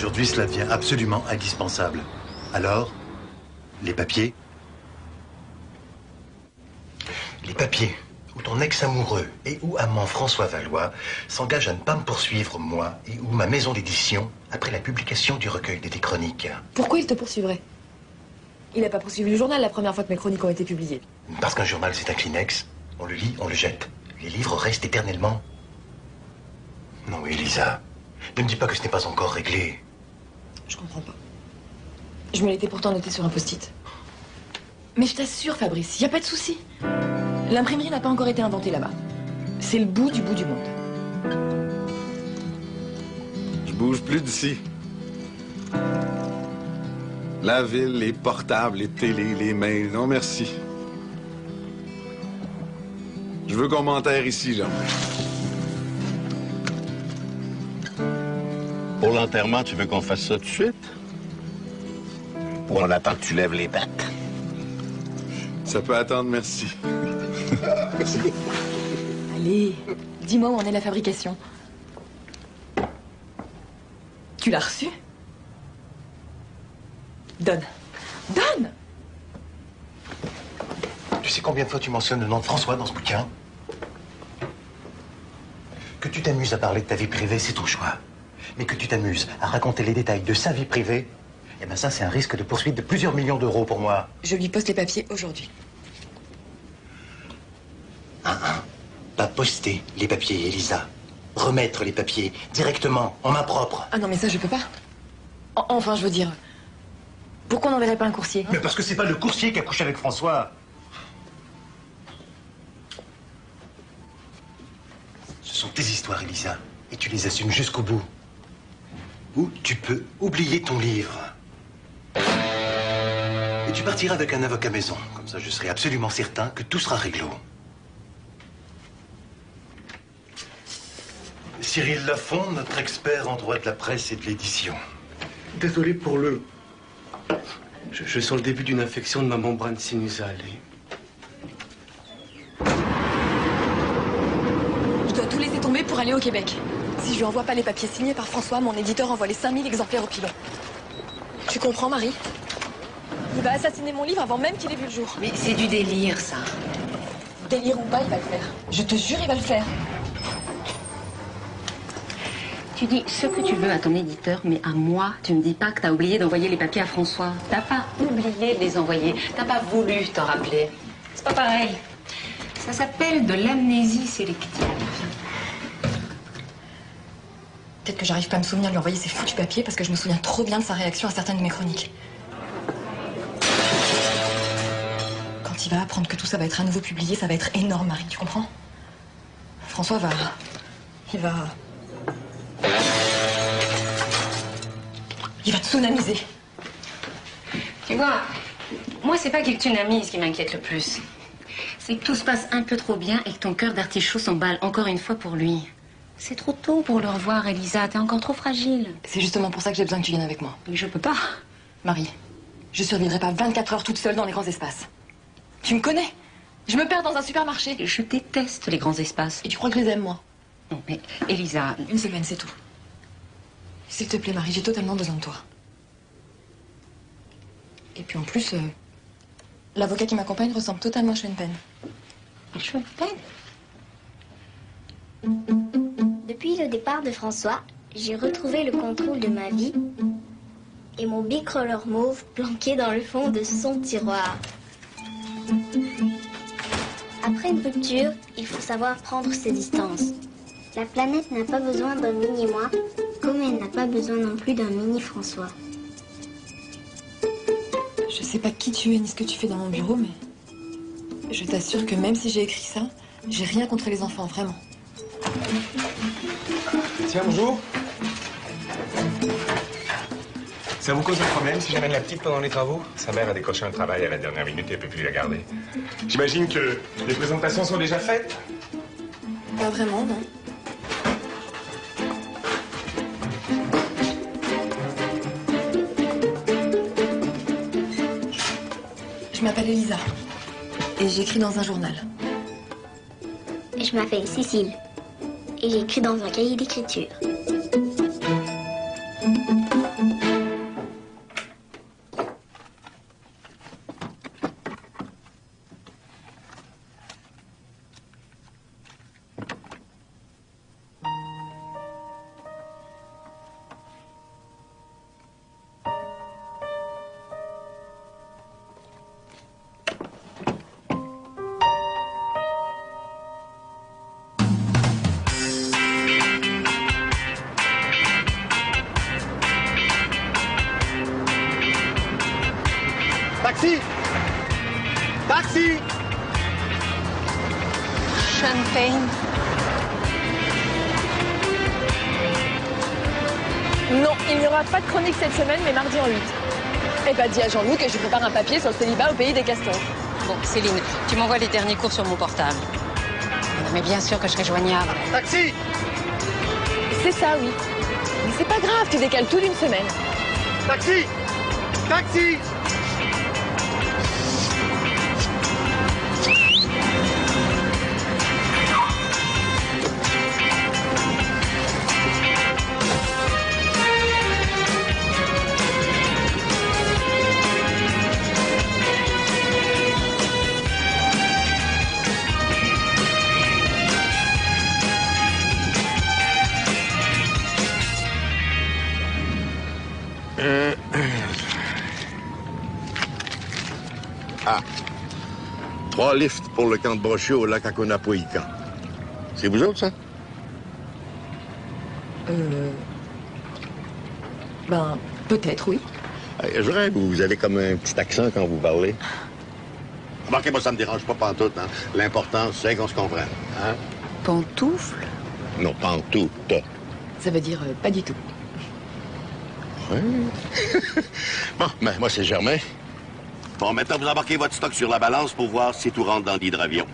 Aujourd'hui, cela devient absolument indispensable. Alors, les papiers? Les papiers où ton ex-amoureux et où amant François Valois s'engage à ne pas me poursuivre, moi, et où ma maison d'édition, après la publication du recueil de tes chroniques. Pourquoi il te poursuivrait? Il n'a pas poursuivi le journal la première fois que mes chroniques ont été publiées. Parce qu'un journal, c'est un Kleenex. On le lit, on le jette. Les livres restent éternellement. Non, Elisa, ne me dis pas que ce n'est pas encore réglé. Je comprends pas. Je me l'étais pourtant noté sur un post-it. Mais je t'assure, Fabrice, il n'y a pas de souci. L'imprimerie n'a pas encore été inventée là-bas. C'est le bout du monde. Je bouge plus d'ici. La ville, les portables, les télés, les mails, non merci. Je veux qu'on m'enterre ici, Jean. Pour l'enterrement, tu veux qu'on fasse ça tout de suite? Ou on attend que tu lèves les pattes? Ça peut attendre, merci. Merci. Allez, dis-moi où en est la fabrication. Tu l'as reçu? Donne. Donne! Tu sais combien de fois tu mentionnes le nom de François dans ce bouquin? Que tu t'amuses à parler de ta vie privée, c'est ton choix. Mais que tu t'amuses à raconter les détails de sa vie privée, eh bien ça, c'est un risque de poursuite de plusieurs millions d'euros pour moi. Je lui poste les papiers aujourd'hui. Pas poster les papiers, Elisa. Remettre les papiers directement, en main propre. Ah non, mais ça, je peux pas. Enfin, je veux dire... Pourquoi on n'enverrait pas un coursier? Mais parce que c'est pas le coursier qui a couché avec François. Ce sont tes histoires, Elisa. Et tu les assumes jusqu'au bout. Ou tu peux oublier ton livre. Et tu partiras avec un avocat maison. Comme ça, je serai absolument certain que tout sera réglo. Cyril Lafond, notre expert en droit de la presse et de l'édition. Désolé pour le... Je sens le début d'une infection de ma membrane sinusale. Je dois tout laisser tomber pour aller au Québec. Si je lui envoie pas les papiers signés par François, mon éditeur envoie les 5000 exemplaires au pilon. Tu comprends, Marie? Il va assassiner mon livre avant même qu'il ait vu le jour. Mais c'est du délire, ça. Délire ou pas, il va le faire. Je te jure, il va le faire. Tu dis ce que tu veux à ton éditeur, mais à moi, tu me dis pas que t'as oublié d'envoyer les papiers à François. T'as pas oublié de les envoyer. T'as pas voulu t'en rappeler. C'est pas pareil. Ça s'appelle de l'amnésie sélective. Peut-être que j'arrive pas à me souvenir de lui envoyer ces foutus papiers parce que je me souviens trop bien de sa réaction à certaines de mes chroniques. Quand il va apprendre que tout ça va être à nouveau publié, ça va être énorme, Marie, tu comprends? François va... Il va tsunamiser. Tu vois, moi, c'est pas qu'il tsunamise qui m'inquiète le plus. C'est que tout se passe un peu trop bien et que ton cœur d'artichaut s'emballe encore une fois pour lui. C'est trop tôt pour le revoir, Elisa. T'es encore trop fragile. C'est justement pour ça que j'ai besoin que tu viennes avec moi. Mais je peux pas. Marie, je survivrai pas 24 heures toute seule dans les grands espaces. Tu me connais? Je me perds dans un supermarché. Je déteste les grands espaces. Et tu crois que je les aime, moi? Non, mais Elisa... Une semaine, c'est tout. S'il te plaît, Marie, j'ai totalement besoin de toi. Et puis en plus, l'avocat qui m'accompagne ressemble totalement à Sean Penn. Sean Penn? Depuis le départ de François, j'ai retrouvé le contrôle de ma vie et mon Bic Roller mauve planqué dans le fond de son tiroir. Après une rupture, il faut savoir prendre ses distances. La planète n'a pas besoin d'un mini-moi, comme elle n'a pas besoin non plus d'un mini-François. Je sais pas qui tu es ni ce que tu fais dans mon bureau, mais je t'assure que même si j'ai écrit ça, j'ai rien contre les enfants, vraiment. Tiens, bonjour. Ça vous cause un problème si j'amène la petite pendant les travaux? Sa mère a décroché un travail à la dernière minute et elle peut plus la garder. J'imagine que les présentations sont déjà faites? Pas vraiment, non. Je m'appelle Elisa et j'écris dans un journal. Je m'appelle Cécile et j'écris dans un cahier d'écriture. Taxi! Taxi! Champagne. Non, il n'y aura pas de chronique cette semaine, mais mardi en 8. Eh ben, dis à Jean-Loup que je prépare un papier sur le célibat au pays des castors. Bon, Céline, tu m'envoies les derniers cours sur mon portable. Non, mais bien sûr que je serai joignable. Taxi! C'est ça, oui. Mais c'est pas grave, tu décales tout d'une semaine. Taxi! Taxi! Ah. 3 lifts pour le camp de Brochu au lac Akonapoikan. C'est vous autres, ça? Ben, peut-être, oui. Je dirais que vous avez comme un petit accent quand vous parlez. Remarquez, moi, ça me dérange pas pantoute, hein. L'important, c'est qu'on se comprenne, hein? Pantoufle? Non, pantoute. Ça veut dire pas du tout. Ouais. Bon, ben, moi, c'est Germain. Bon, maintenant, vous embarquez votre stock sur la balance pour voir si tout rentre dans l'hydravion.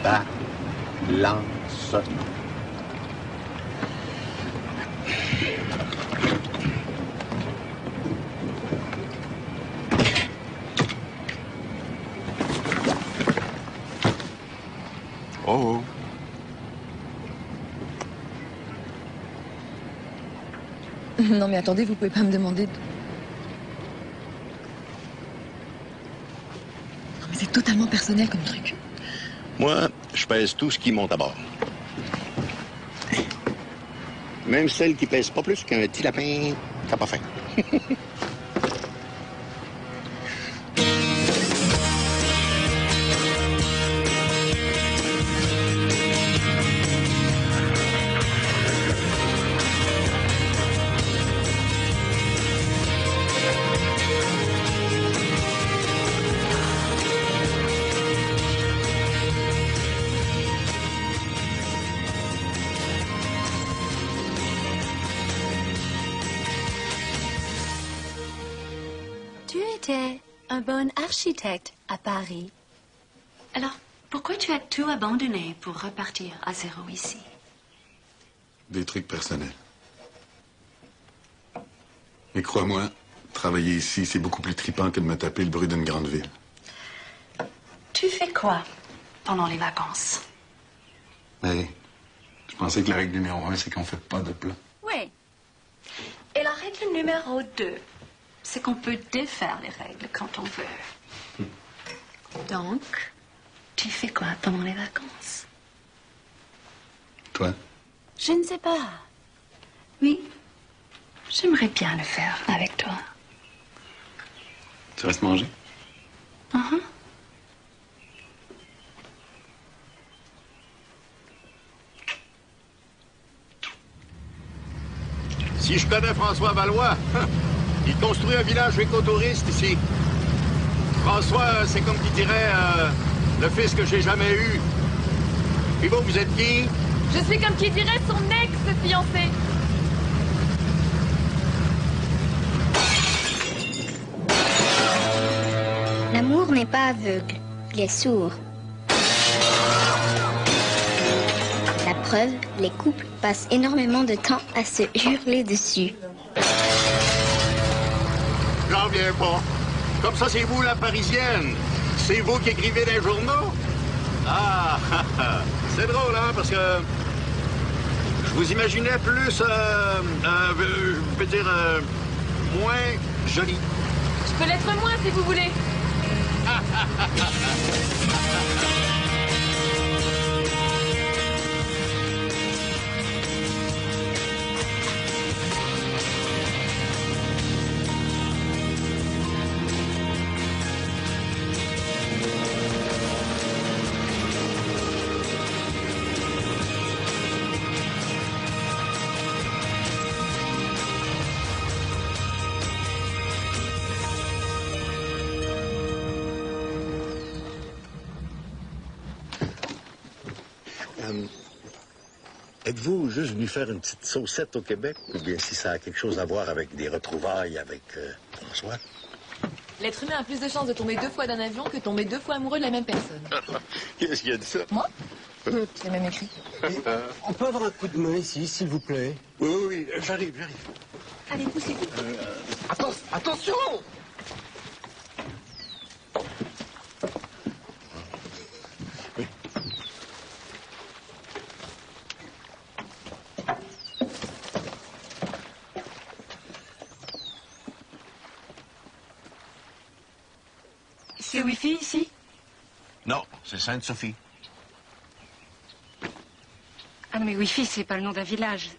Balance. Oh. Non, mais attendez, vous pouvez pas me demander de... Non, mais c'est totalement personnel comme truc. Moi, je pèse tout ce qui monte à bord. Même celle qui pèse pas plus qu'un petit lapin qui n'a pas faim. Tu étais un bon architecte à Paris. Alors, pourquoi tu as tout abandonné pour repartir à zéro ici? Des trucs personnels. Mais crois-moi, travailler ici, c'est beaucoup plus trippant que de me taper le bruit d'une grande ville. Tu fais quoi pendant les vacances? Mais je pensais que la règle numéro 1, c'est qu'on fait pas de plat. Oui. Et la règle numéro 2, c'est qu'on peut défaire les règles quand on veut. Donc, tu fais quoi pendant les vacances? Toi? Je ne sais pas. Oui, j'aimerais bien le faire avec toi. Tu restes manger? Uh-huh. Si je connais François Valois, il construit un village écotouristes ici. François, c'est comme qui dirait le fils que j'ai jamais eu. Et vous êtes qui? Je suis comme qui dirait son ex-fiancé. L'amour n'est pas aveugle, il est sourd. La preuve, les couples passent énormément de temps à se hurler dessus. J'en viens pas. Comme ça, c'est vous, la Parisienne. C'est vous qui écrivez des journaux? Ah, c'est drôle, hein, parce que je vous imaginais plus, je peux dire, moins jolie. Je peux l'être moins si vous voulez. Êtes-vous juste venu faire une petite saucette au Québec? Ou bien si ça a quelque chose à voir avec des retrouvailles avec François? L'être humain a plus de chances de tomber 2 fois d'un avion que de tomber 2 fois amoureux de la même personne. Qu'est-ce qu'il a dit ça? Moi? C'est même écrit. On peut avoir un coup de main ici, s'il vous plaît? Oui, j'arrive. Allez, poussez. Attention! C'est Wi-Fi ici? Non, c'est Sainte-Sophie. Ah non, mais Wi-Fi, c'est pas le nom d'un village.